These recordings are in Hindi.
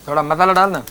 थोड़ा मसाला डालना।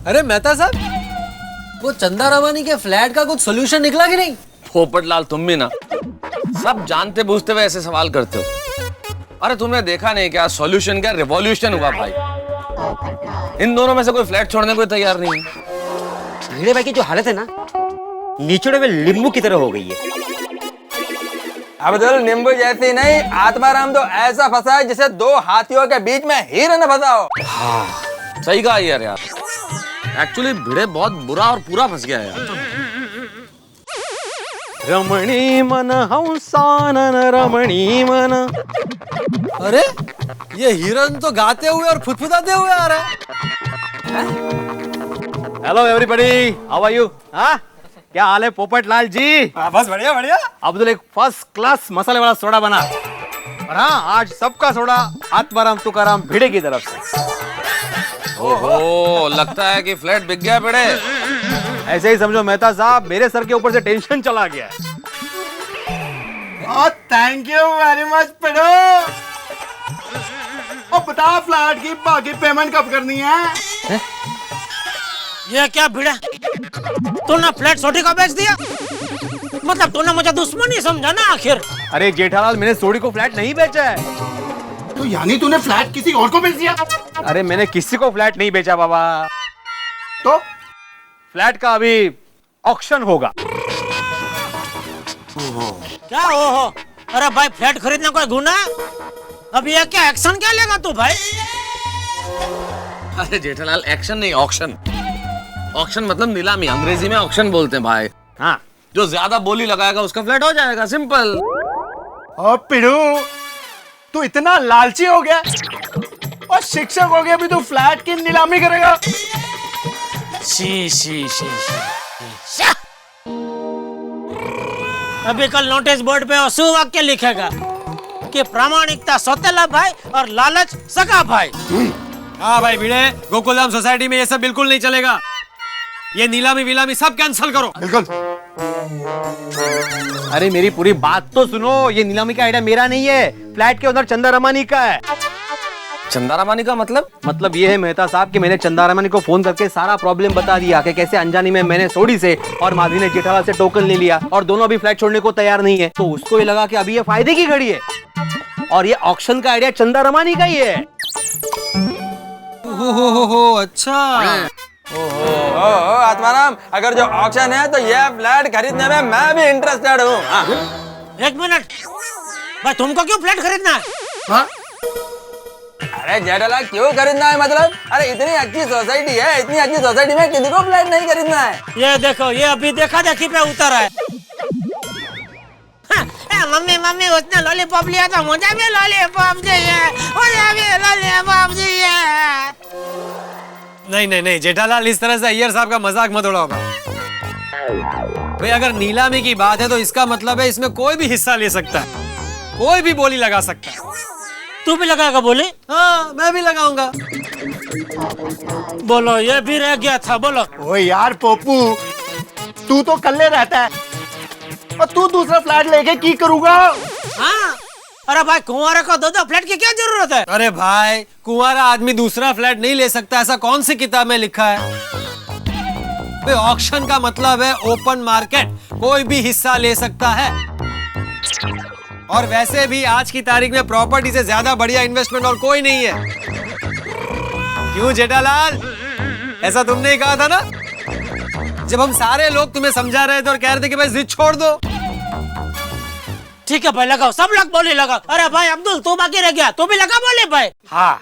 अरे मेहता साहब, वो चंदा रमानी के फ्लैट का कुछ सोल्यूशन निकला कि नहीं? पोपटलाल तुम भी ना सब जानते बूझते हुए ऐसे सवाल करते हो। अरे तुमने देखा नहीं क्या सॉल्यूशन क्या रिवॉल्यूशन हुआ भाई। इन दोनों में से कोई फ्लैट छोड़ने को तैयार नहीं है। भिड़े भाई की जो हालत है ना, निचोड़े हुए नींबू की तरह हो गई है। अब्दुल नींबू जैसी नहीं, आत्माराम तो ऐसा फंसा है जिसे दो हाथियों के बीच में हिरन फंसा हो। हाँ सही कहा यार। एक्चुअली भिड़े बहुत बुरा और पूरा फंस गया है यार। रमणी मन हंसानन रमणी मन। अरे ये हिरन तो गाते हुए और फुदफुदाते हुए आ रहा है। Hello everybody, how are you? हाँ, क्या हाल है पोपटलाल जी? बस बढ़िया बढ़िया। अब्दुल एक फर्स्ट क्लास मसाले वाला सोडा बना। और हाँ, आज सबका सोडा आत्माराम तुकाराम भिड़े की तरफ से। ओहो, लगता है कि फ्लैट बिक गया भिड़े। ऐसे ही समझो मेहता साहब, मेरे सर के ऊपर से टेंशन चला गया है। थैंक यू वेरी मच पिड़ो। और बता फ्लैट की बाकी पेमेंट कब करनी है? ये क्या भिड़ा, तूने फ्लैट सोटी का बेच दिया? मतलब तूने मुझे दुश्मन ही समझा ना आखिर? अरे जेठालाल, मैंने सोडी को फ्लैट नहीं बेचा है। तो यानी तूने फ्लैट किसी और को बेच दिया? अरे मैंने किसी को फ्लैट नहीं बेचा बाबा। तो फ्लैट का अभी ऑक्शन होगा। क्या हो? अरे भाई फ्लैट खरीदना कोई गुनाह है? अब ये क्या एक्शन क्या लेगा तू भाई? अरे जेठालाल एक्शन नहीं ऑक्शन। ऑक्शन मतलब नीलामी, अंग्रेजी में ऑक्शन बोलते हैं भाई। हाँ, जो ज्यादा बोली लगाएगा उसका फ्लैट हो जाएगा, सिंपल। और पिड़ू, तू इतना लालची हो गया और शिक्षक हो गया भी तू फ्लैट की नीलामी करेगा? She she she she. अभी कल नोटिस बोर्ड पे सुवाक्य लिखेगा कि प्रामाणिकता सौतेला भाई और लालच सगा भाई। हाँ भाई भिड़े, गोकुलधाम सोसाइटी में ये सब बिल्कुल नहीं चलेगा। ये नीलामी विलामी सब कैंसिल करो। बिल्कुल। अरे मेरी पूरी बात तो सुनो। ये नीलामी का आइडिया मेरा नहीं है, फ्लैट के ओनर चंदा रमानी का है। चंदा रमानी का मतलब ये है मेहता साहब कि मैंने चंदा रमानी को फोन करके सारा प्रॉब्लम बता दिया कि कैसे अनजानी में मैंने सोडी से और माधवी ने जेठालाल से टोकन ले लिया और दोनों अभी फ्लैट छोड़ने को तैयार नहीं है। तो उसको ये लगा कि अभी ये फायदे की घड़ी है और ये ऑक्शन का आइडिया चंदा रमानी का ही है। हो अच्छा। ओहो आत्माराम, अगर जो ऑक्शन है तो ये फ्लैट खरीदने में मैं भी इंटरेस्टेड हूँ। एक मिनट भाई, तुमको क्यों फ्लैट खरीदना है? हाँ? अरे जेठालाल क्यों खरीदना है मतलब? अरे इतनी अच्छी सोसाइटी है, इतनी अच्छी सोसाइटी में किसी को फ्लैट नहीं खरीदना है। ये देखो, ये अभी देखा देखी पे उतर है। मम्मी मम्मी उसने लॉलीपॉप लिया था, मुझे भी लॉलीपॉप चाहिए, मुझे भी लॉलीपॉप चाहिए। नहीं नहीं नहीं जेठालाल, इस तरह से अय्यर साहब का मजाक मत उड़ाओ भाई। अगर नीलामी की बात है तो इसका मतलब है इसमें कोई भी हिस्सा ले सकता है, कोई भी बोली लगा सकता है। तू भी लगाएगा बोली? हाँ, मैं भी लगाऊंगा। बोलो, ये भी रह गया था, बोलो। ओ यार पोपू, तू तो कल्ले रहता है और तू दूसरा फ्लैट लेके की करूंगा? हाँ, अरे भाई कुंवारे को दो फ्लैट की क्या जरूरत है? अरे भाई, कुंवारा आदमी दूसरा फ्लैट नहीं ले सकता, ऐसा कौन सी किताब में लिखा है? भाई ऑक्शन का मतलब है ओपन मार्केट, कोई भी हिस्सा ले सकता है। और वैसे भी आज की तारीख में प्रॉपर्टी से ज्यादा बढ़िया इन्वेस्टमेंट और कोई नहीं है। क्यों जेठालाल, ऐसा तुमने ही कहा था ना जब हम सारे लोग तुम्हें समझा रहे थे और कह रहे थे कि भाई जिद छोड़ दो। ठीक है भाई, लगाओ, सब लोग बोली लगाओ। अरे भाई अब्दुल, तू बाकी रह गया, तू भी लगा बोले भाई। हाँ,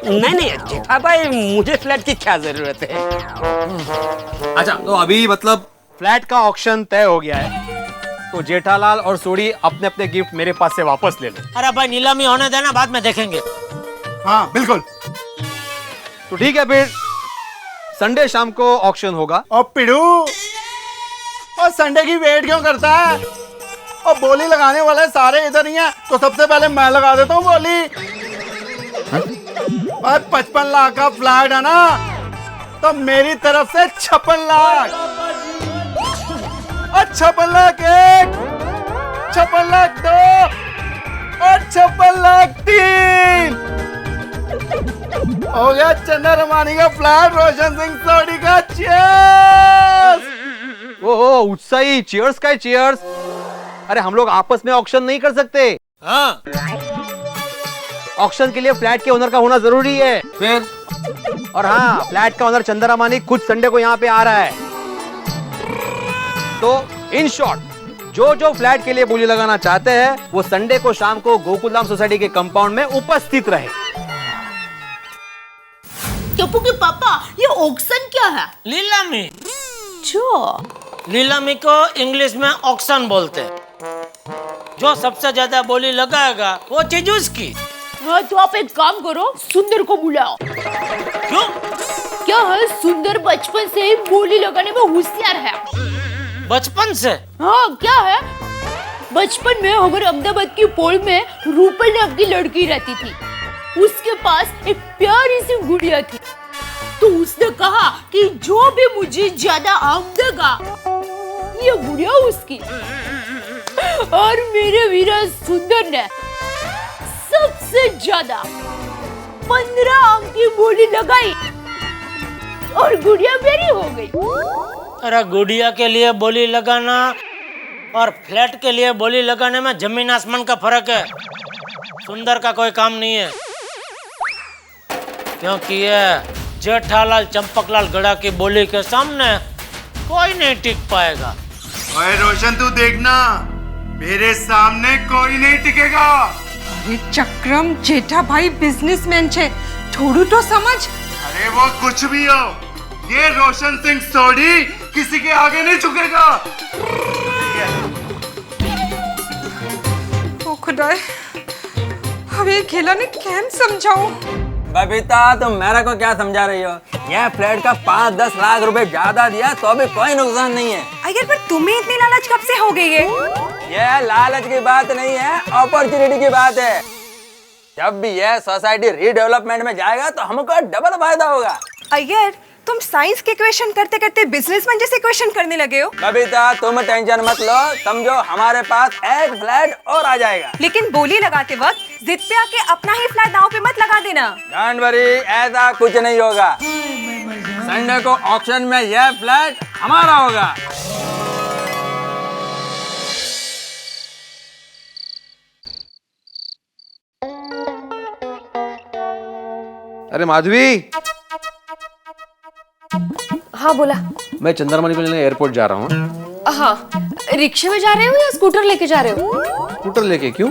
नहीं जेठा भाई, मुझे फ्लैट की क्या जरूरत है? अच्छा तो अभी मतलब फ्लैट का ऑक्शन तय हो गया है, तो जेठालाल और सोडी अपने अपने गिफ्ट मेरे पास से वापस ले लो। अरे भाई नीलामी होने देना, बाद में देखेंगे। हाँ बिल्कुल। तो ठीक है, फिर संडे शाम को ऑक्शन होगा। और पिड़ू, और संडे की वेट क्यों करता है? और बोली लगाने वाले सारे इधर ही हैं, तो सबसे पहले मैं लगा देता हूँ बोली। और 55 लाख का फ्लैट है ना, तो मेरी तरफ से 56 लाख, और 56 लाख 1, 56 लाख 2 और 56 लाख 3। हो गया चंदा रमानी का फ्लैट रोशन सिंह सोडी का। चीयर्स। ओहो उत्साही, चीयर्स का चीयर्स। अरे हम लोग आपस में ऑक्शन नहीं कर सकते। हाँ, ऑक्शन के लिए फ्लैट के ओनर का होना जरूरी है। फिर और हाँ, फ्लैट का ओनर चंदा रमानी कुछ संडे को यहाँ पे आ रहा है। तो इन शॉर्ट, जो फ्लैट के लिए बोली लगाना चाहते हैं वो संडे को शाम को गोकुलधाम सोसाइटी के कंपाउंड में उपस्थित रहे। टप्पू के पापा, ये ऑक्शन क्या है? नीलामी। जो नीलामी को इंग्लिश में ऑक्शन बोलते हैं। जो सबसे ज्यादा बोली लगाएगा वो चीज उसकी। हाँ, तो आप एक काम करो, सुंदर को बुलाओ। क्यों? क्या है, सुंदर बचपन से ही बोली लगाने में होशियार है। बचपन से? हाँ, क्या है, बचपन में हमारे अहमदाबाद की पोल में रूपल नाम की लड़की रहती थी। उसके पास एक प्यारी सी गुड़िया थी। तो उसने कहा कि जो भी मुझे ज्यादा आम देगा ये गुड़िया उसकी। और मेरे वीरा सुंदर ने सबसे ज्यादा 15 आम की बोली लगाई और गुड़िया मेरी हो गई। अरे गुड़िया के लिए बोली लगाना और फ्लैट के लिए बोली लगाने में जमीन आसमान का फर्क है। सुंदर का कोई काम नहीं है, क्योंकि ये जेठालाल चंपकलाल गड़ा की बोली के सामने कोई नहीं टिक पाएगा। ओए रोशन, तू देखना, मेरे सामने कोई नहीं टिकेगा। अरे चक्रम, जेठा भाई बिजनेसमैन छे, थोड़ू तो समझ। अरे वो कुछ भी हो, ये रोशन सिंह सोडी किसी के आगे नहीं झुकेगा। ओ खुदाए, अब ये खेला ने कैम समझाऊं। बबीता, तुम मेरा को क्या समझा रही हो? यह फ्लैट का 5-10 लाख रुपए ज्यादा दिया तो अभी कोई नुकसान नहीं है। अगर पर तुम्हें इतनी लालच कब से हो गई है? यह लालच की बात नहीं है, अपॉर्चुनिटी की बात है। जब भी यह सोसाइटी रीडेवलपमेंट में जाएगा तो हमको डबल फायदा होगा। अयर, तुम साइंस के इक्वेशन करते करते बिजनेसमैन जैसे इक्वेशन करने लगे हो। बबीता, तुम टेंशन मत लो, समझो हमारे पास एक फ्लैट और आ जाएगा। लेकिन बोली लगाते वक्त जिद पे आके अपना ही फ्लैट दांव पे मत लगा देना। डोंट वरी, ऐसा कुछ नहीं होगा। संडे को ऑक्शन में यह फ्लैट हमारा होगा। अरे माधवी। हाँ बोला। मैं चंद्रमणि को लेने एयरपोर्ट जा रहा हूँ। हाँ, रिक्शे में जा रहे हो या स्कूटर लेके जा रहे हो? स्कूटर लेके। क्यों?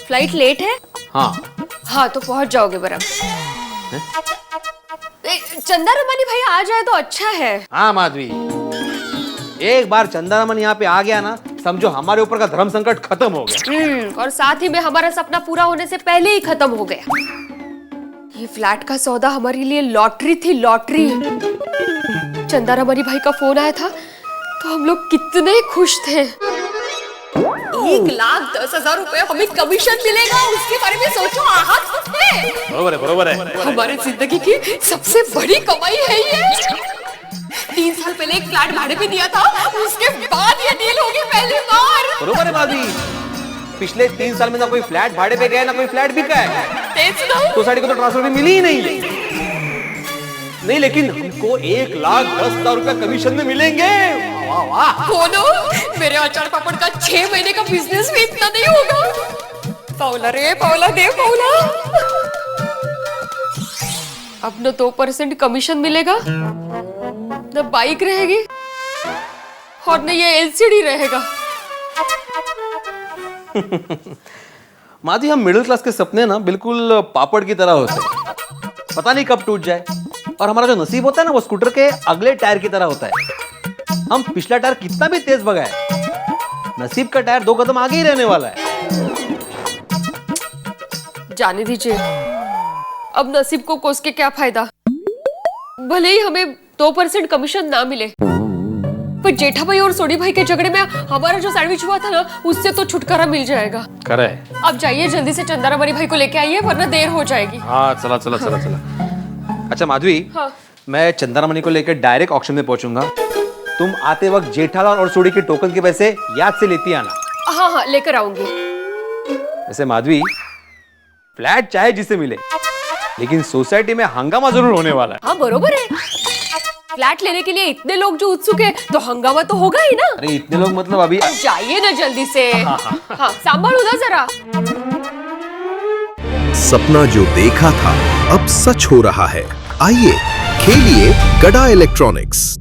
फ्लाइट लेट है? हाँ। हाँ तो पहुंच जाओगे बराबर। चंदा रमानी भाई आ जाए तो अच्छा है। हाँ माधवी, एक बार चंदा रमन यहाँ पे आ गया ना, समझो हमारे ऊपर का धर्म संकट खत्म हो गया। और साथ ही में हमारा सपना पूरा होने से पहले ही खत्म हो गया। ये फ्लैट का सौदा हमारे लिए लॉटरी थी, लॉटरी। चंदा रमानी भाई का फोन आया था तो हम लोग कितने खुश थे। 1,10,000 रुपए हमें कमीशन मिलेगा, उसके बारे में सोचो। बरोबर है। हमारी जिंदगी की सबसे बड़ी कमाई है ये। 3 साल पहले एक फ्लैट भाड़े पे दिया था, उसके बाद ये डील होगी पहली बार। बरोबर है माधवी, पिछले 3 साल में ना कोई फ्लैट भाड़े पे गया ना कोई फ्लैट बिका है। सोसाइटी को तो ट्रांसफर भी मिली ही नहीं, लेकिन हमको 1,10,000 रुपया कमीशन में मिलेंगे। वाह वाह। बोलो, मेरे अचार पापड़ का 6 महीने का बिजनेस भी इतना नहीं होगा। पाउला रे पाउला, दे पाउला। अब न 2% कमीशन मिलेगा, न बाइक रहेगी और न ये एलसीडी रहेगा। माधवी, हम मिडिल क्लास के सपने ना बिल्कुल पापड़ की तरह होते हैं, पता नहीं कब टूट जाए। और हमारा जो नसीब होता है ना वो स्कूटर के अगले टायर की तरह होता है। हम पिछला टायर कितना भी तेज भगाए, नसीब का टायर 2 कदम आगे ही रहने वाला है। जाने दीजिए, अब नसीब को कोस के क्या फायदा। भले ही हमें 2% कमीशन ना मिले, पर जेठा भाई और सोनी भाई के झगड़े में हमारा जो सैंडविच हुआ था ना, उससे तो छुटकारा मिल जाएगा। करे अब जाइए जल्दी से चंदारामणि भाई को लेके आइए, वरना देर हो जाएगी। हाँ चला चला चला चला। अच्छा माधवी, हाँ। मैं चंद्रमणि को लेकर डायरेक्ट ऑक्शन में पहुंचूंगा। तुम आते वक्त जेठालाल और सोडी के टोकन के पैसे याद से लेती आना। हाँ हाँ लेकर आऊंगी। वैसे माधवी, फ्लैट चाहे जिसे मिले, लेकिन सोसाइटी में हंगामा जरूर होने वाला है। हाँ बरोबर है, फ्लैट लेने के लिए इतने लोग जो उत्सुक है तो हंगामा तो होगा ही ना। अरे इतने लोग मतलब अभी जाइए ना जल्दी से। हाँ संभालो ना जरा। सपना जो देखा था अब सच हो रहा है। आइए खेलिए गड़ा इलेक्ट्रॉनिक्स।